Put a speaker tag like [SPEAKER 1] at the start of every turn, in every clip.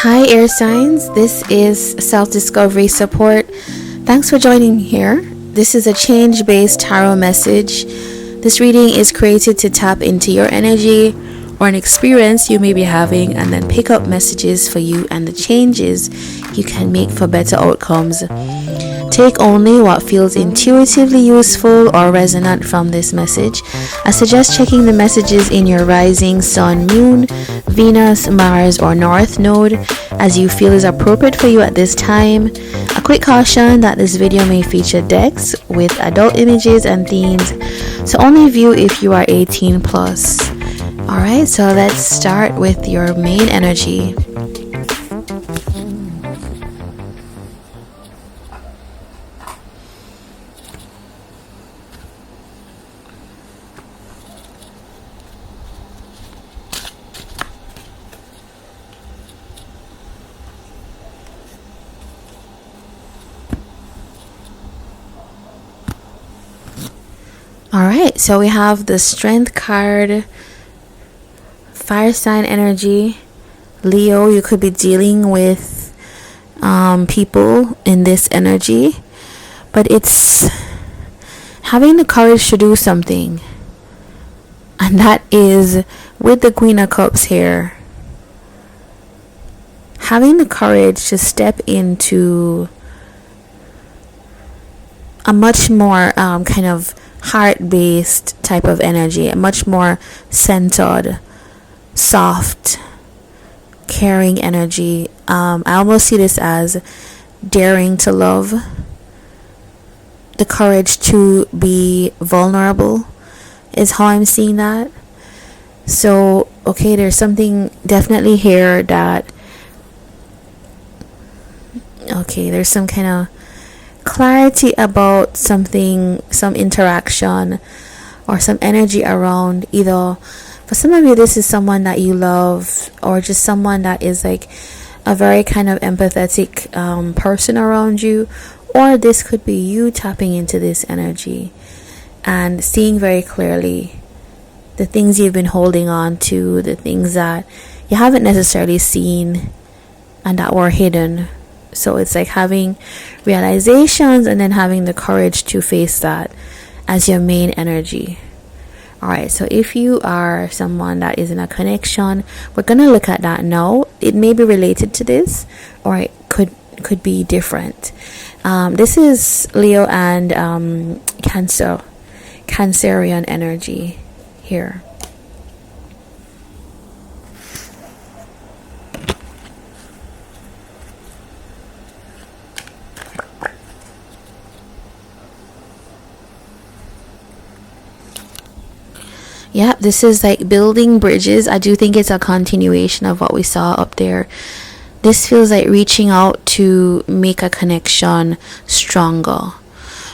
[SPEAKER 1] Hi, air signs. This is self discovery support. Thanks for joining here. This is a change based tarot message. This reading is created to tap into your energy or an experience you may be having and then pick up messages for you and the changes you can make for better outcomes. Take only what feels intuitively useful or resonant from this message. I suggest checking the messages in your rising sun, moon, Venus, Mars, or North node as you feel is appropriate for you at this time. A quick caution that this video may feature decks with adult images and themes, so only view if you are 18 plus. Alright, so let's start with your main energy. Alright, so we have the Strength card, fire sign energy. Leo, you could be dealing with people in this energy, but it's having the courage to do something, and that is with the Queen of Cups here. Having the courage to step into a much more kind of heart-based type of energy, a much more centered, soft, caring energy. I almost see this as daring to love, the courage to be vulnerable is how I'm seeing that. So okay, there's something definitely here that there's some kind of clarity about something, some interaction or some energy around. Either for some of you this is someone that you love, or just someone that is like a very kind of empathetic person around you, or this could be you tapping into this energy and seeing very clearly the things you've been holding on to, the things that you haven't necessarily seen and that were hidden. So it's like having realizations and then having the courage to face that as your main energy. Alright, so if you are someone that is in a connection, we're going to look at that now. It may be related to this, or it could be different. This is Leo and Cancerian energy here. Yeah, this is like building bridges. I do think it's a continuation of what we saw up there. This feels like reaching out to make a connection stronger.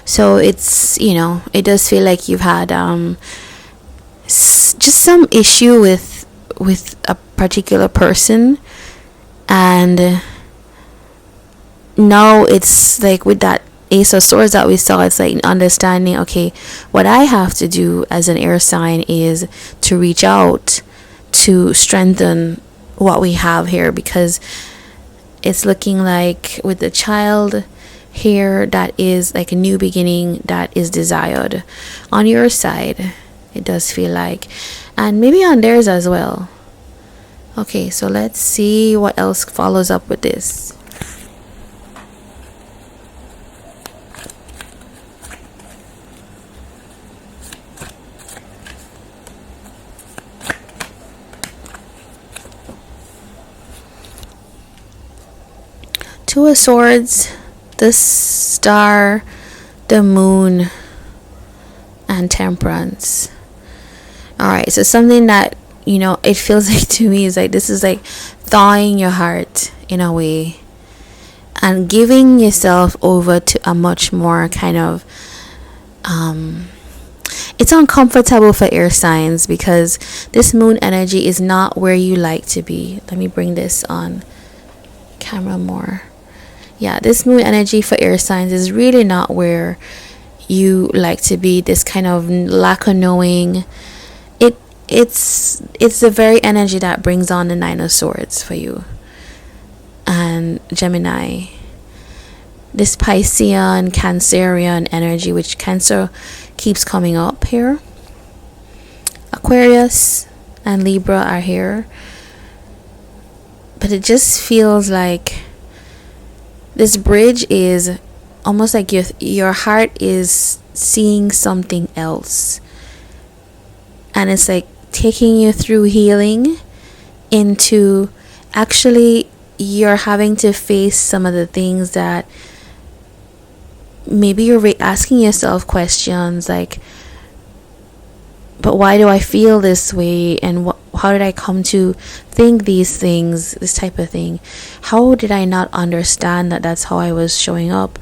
[SPEAKER 1] So it's, it does feel like you've had just some issue with a particular person, and now it's like with that Ace of Swords that we saw, it's like understanding, okay, what I have to do as an air sign is to reach out to strengthen what we have here, because it's looking like with the child here, that is like a new beginning that is desired on your side, it does feel like, and maybe on theirs as well. Okay, so let's see what else follows up with this. Two of Swords, the Star, the Moon, and Temperance. Alright, so something that, it feels like to me is like this is like thawing your heart in a way and giving yourself over to a much more kind of it's uncomfortable for air signs because this moon energy is not where you like to be. Let me bring this on camera more. Yeah, this moon energy for air signs is really not where you like to be. This kind of lack of knowing. It's the very energy that brings on the Nine of Swords for you. and Gemini. This Piscean, Cancerian energy, which Cancer keeps coming up here. Aquarius and Libra are here. But it just feels like this bridge is almost like your heart is seeing something else. And it's like taking you through healing into actually you're having to face some of the things that maybe you're asking yourself questions like, but why do I feel this way? And how did I come to think these things, this type of thing? How did I not understand that that's how I was showing up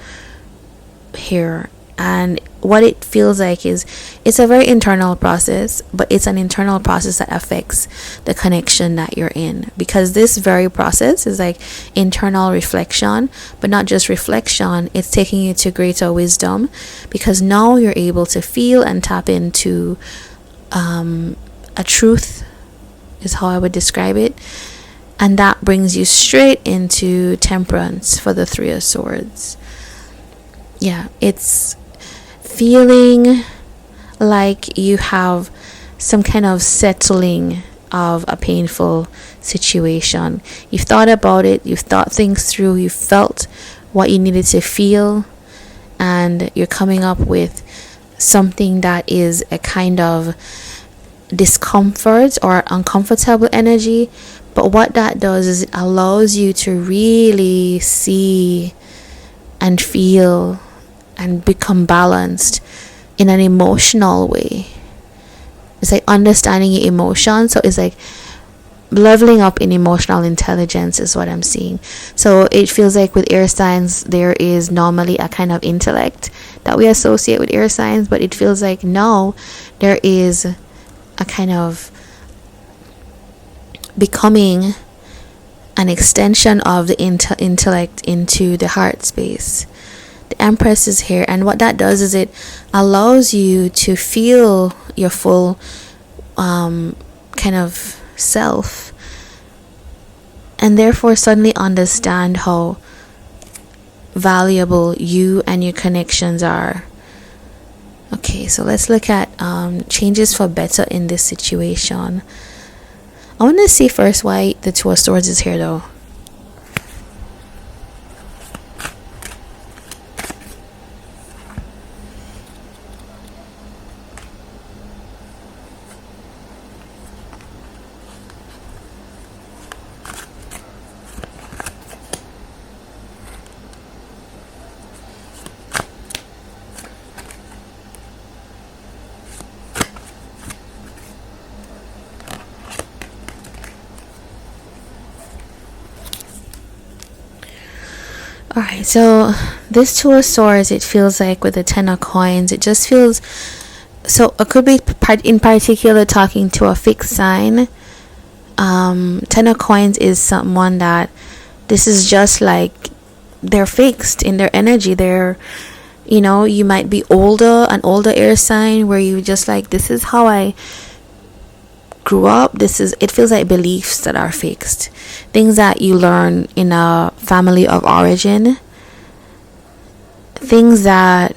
[SPEAKER 1] here? And what it feels like is it's a very internal process, but it's an internal process that affects the connection that you're in, because this very process is like internal reflection, but not just reflection. It's taking you to greater wisdom, because now you're able to feel and tap into a truth is how I would describe it, and that brings you straight into temperance for the Three of Swords. Yeah, it's feeling like you have some kind of settling of a painful situation. You've thought about it, you've thought things through, you felt what you needed to feel, and you're coming up with something that is a kind of discomfort or uncomfortable energy. But what that does is it allows you to really see and feel and become balanced in an emotional way. It's like understanding your emotions. So it's like leveling up in emotional intelligence is what I'm seeing. So it feels like with air signs there is normally a kind of intellect that we associate with air signs, but it feels like now there is a kind of becoming an extension of the intellect into the heart space. The Empress is here, and what that does is it allows you to feel your full kind of self, and therefore suddenly understand how valuable you and your connections are. Okay, so let's look at changes for better in this situation. I want to see first why the Two of Swords is here though. Alright, so this Two of Swords, it feels like with the Ten of Coins, it just feels, so it could be in particular talking to a fixed sign. Ten of Coins is someone that this is just like they're fixed in their energy. They're, you know, you might be an older air sign where you just like, this is how I grew up. It feels like beliefs that are fixed, things that you learn in a family of origin, things that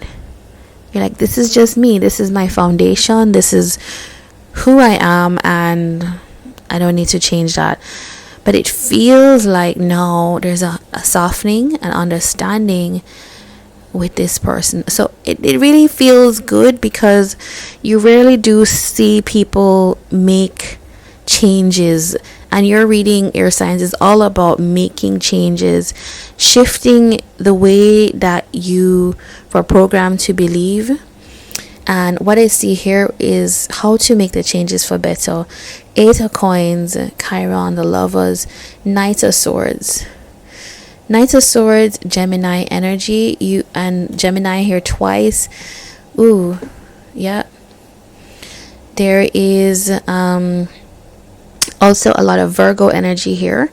[SPEAKER 1] you're like, this is just me, this is my foundation, this is who I am, and I don't need to change that. But it feels like no, there's a softening and understanding with this person. So it really feels good, because you rarely do see people make changes, and your reading air signs is all about making changes, shifting the way that you were programmed to believe. And what I see here is how to make the changes for better. Eight of Coins, Chiron, the Lovers, Knight of Swords. Knight of Swords, Gemini energy. You and Gemini here twice. Ooh, yeah. There is also a lot of Virgo energy here.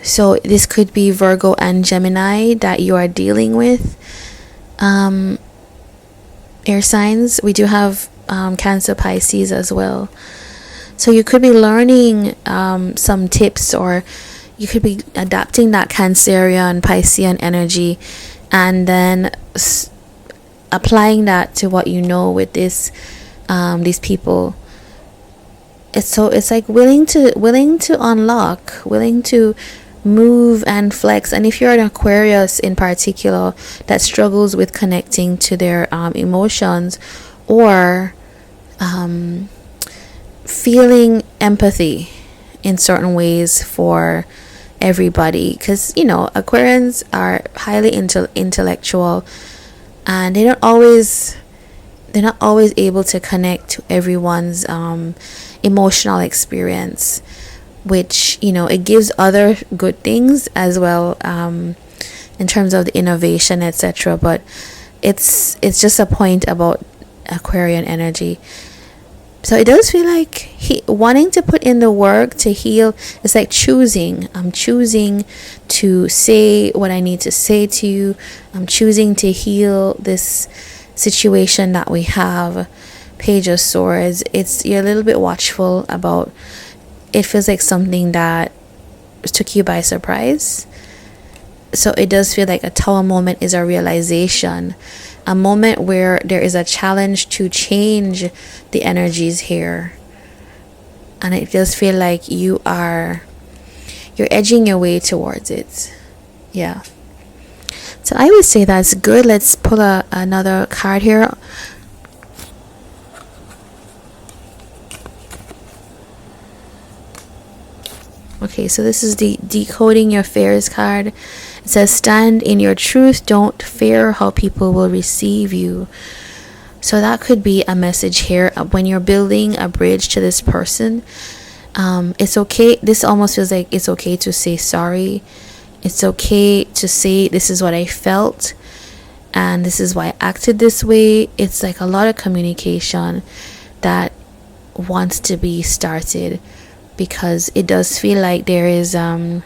[SPEAKER 1] So this could be Virgo and Gemini that you are dealing with. Air signs. We do have Cancer, Pisces as well. So you could be learning some tips, or you could be adapting that Cancerian, Piscean energy, and then applying that to what you know with this these people. It's like willing to unlock, willing to move and flex. And if you're an Aquarius in particular that struggles with connecting to their emotions, or feeling empathy in certain ways for everybody, because Aquarians are highly intellectual, and they're not always able to connect to everyone's emotional experience, which it gives other good things as well, in terms of the innovation, etc. But it's just a point about Aquarian energy. So it does feel like wanting to put in the work to heal. It's like choosing. I'm choosing to say what I need to say to you. I'm choosing to heal this situation that we have. Page of Swords. You're a little bit watchful about. It feels like something that took you by surprise. So it does feel like a Tower moment is a realization, a moment where there is a challenge to change the energies here. And it does feel like you're edging your way towards it. Yeah. So I would say that's good. Let's pull another card here. Okay, so this is the Decoding Your Fears card. It says, stand in your truth. Don't fear how people will receive you. So that could be a message here when you're building a bridge to this person. It's okay. This almost feels like it's okay to say sorry. It's okay to say, this is what I felt, and this is why I acted this way. It's like a lot of communication that wants to be started, because it does feel like there is you'll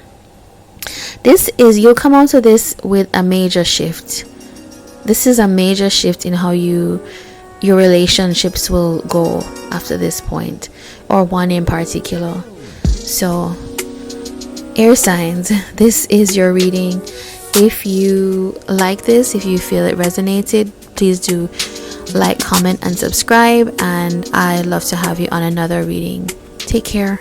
[SPEAKER 1] come out of this with a major shift. This is a major shift in how your relationships will go after this point, or one in particular. So air signs, this is your reading. If you like this, if you feel it resonated, please do like, comment, and subscribe, and I'd love to have you on another reading. Take care.